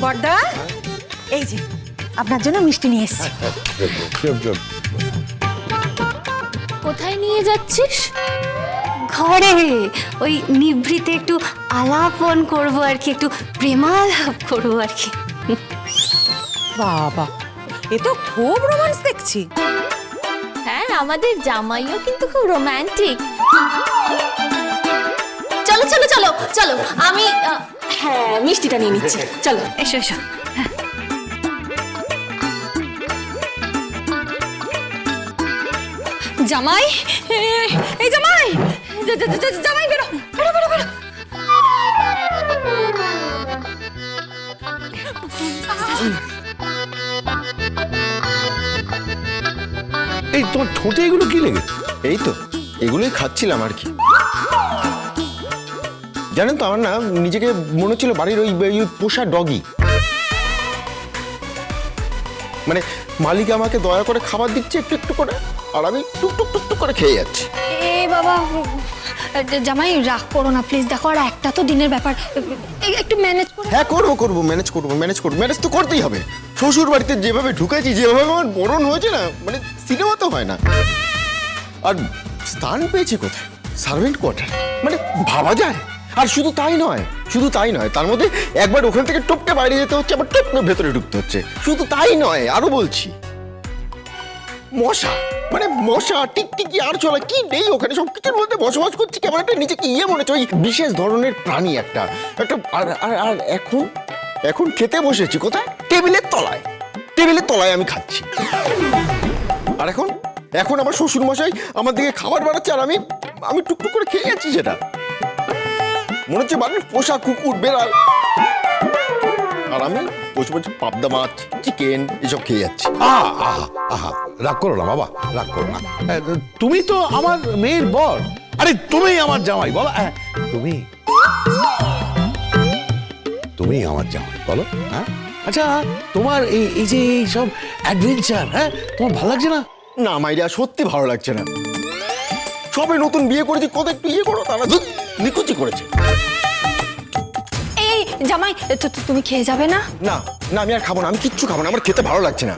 বড়দা, এই যে আপনার জন্য মিষ্টি নিয়ে এসেছি। কোথায় নিয়ে যাচ্ছিস? ঘরে ওই নিভৃতে একটু আলাপন করবো আর কি, একটু প্রেমালাপ করবো আর কি। বাবা, এ তো খুব রোমান্স দেখছি। হ্যাঁ, আমাদের জামাইও কিন্তু খুব রোমান্টিক। চলো চলো চলো চলো, আমি হ্যাঁ মিষ্টিটা নিয়ে নিচ্ছি। চলো এসো এসো। জামাই, এই জামাই, জামাই বেরো বেরো বেরো বেরো। এই তোমার ঠোঁটে এগুলো কি লেগেছে? এই তো এগুলোই খাচ্ছিলাম আর কি। জানেন তো আমার না নিজেকে মনে হচ্ছিল বাড়ির ওই পোষা ডগি। মানে মালিক আমাকে দয়া করে খাবার দিচ্ছে একটু একটু করে, আর আমি টুক টুক টুক টুক করে খেয়ে যাচ্ছি। এ বাবা, জামাই রাগ করো না প্লিজ, দেখো আর একটা তো দিনের ব্যাপার, একটু ম্যানেজ করো। হ্যাঁ করবো, ম্যানেজ করবো, ম্যানেজ তো করতেই হবে। শ্বশুর বাড়িতে যেভাবে ঢুকেছি, যেভাবে আমার বরণ হয়েছে না, মানে সিনেমা তো হয় না। আর স্থান পেয়েছি কোথায়? সার্ভেন্ট কোয়ার্টার, মানে ভাবা যায়। আর শুধু তাই নয়, তার মধ্যে একবার ওখান থেকে টপকে বাইরে যেতে হচ্ছে, আবার টপকে ভেতরে ঢুকতে হচ্ছে। শুধু তাই নয়, আরো বলছি, মশা টিকটিকি আর চলা কি নেই ওখানে, সবকিছুর মধ্যে বসবাস করছি। কেমন একটা নিজেকে মনে হচ্ছে ওই বিশেষ ধরনের প্রাণী একটা। আর এখন খেতে বসেছি কোথায়? টেবিলের তলায় আমি খাচ্ছি। আর এখন আমার শ্বশুর মশাই আমার দিকে খাবার বাড়াচ্ছে, আর আমি টুকটুক করে খেয়ে যাচ্ছি। সেটা মনে হচ্ছে বাড়ির পোষা কুকুর, বেড়াল। আর আমি বসে বসে পাবদা মাছ, চিকেন এসব খেয়ে যাচ্ছি। আহা, রাগ করো না বাবা, রাগ করো না। তুমি তো আমার মেয়ের বর, আরে তুমি আমার জামাই, বলো তুমি আমার জামাই, বলো। হ্যাঁ, আচ্ছা তোমার এই যে সব অ্যাডভেঞ্চার, হ্যাঁ তোমার ভালো লাগছে না? না মাইরা, সত্যি ভালো লাগছে না। সবে নতুন বিয়ে করেছি, কত একটু করো, তারা নিকুচি করেছে। এই জামাই, তুমি খেয়ে যাবে না? না আমি আর খাবো না, আমি কিচ্ছু খাবো না, আমার খেতে ভালো লাগছে না।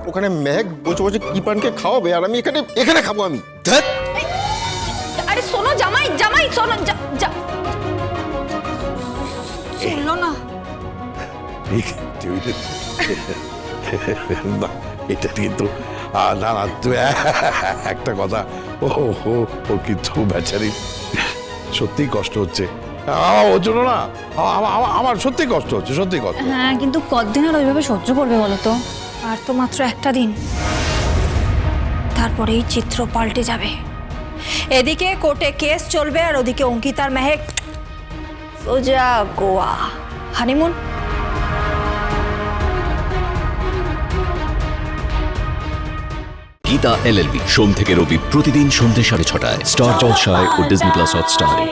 ওখানে মেঘ বসে বসে কি পানকে খাওয়াবে, আর আমি এখানে খাবো। আমি আরে শোনো জামাই, শোনো, শুনলো না? এটা কিন্তু না তুই একটা কথা, ও কিন্তু বেচারি সত্যিই কষ্ট হচ্ছে ওর জন্য না। আমার সত্যি কষ্ট হচ্ছে, সত্যি কষ্ট। হ্যাঁ, কিন্তু কতদিন আর ওইভাবে সহ্য করবে বলো তো? আর তো মাত্র একটা দিন, তারপরেই চিত্র পাল্টে যাবে। এদিকে কোর্টে কেস চলবে, আর ওদিকে অঙ্কিতার মেহেক সোজা গোয়া হানিমুন। গীতা LLB সোম থেকে রবি প্রতিদিন সন্ধ্যে 6:30টায় স্টার জলসায় ও ডিজনি প্লাস হটস্টারে।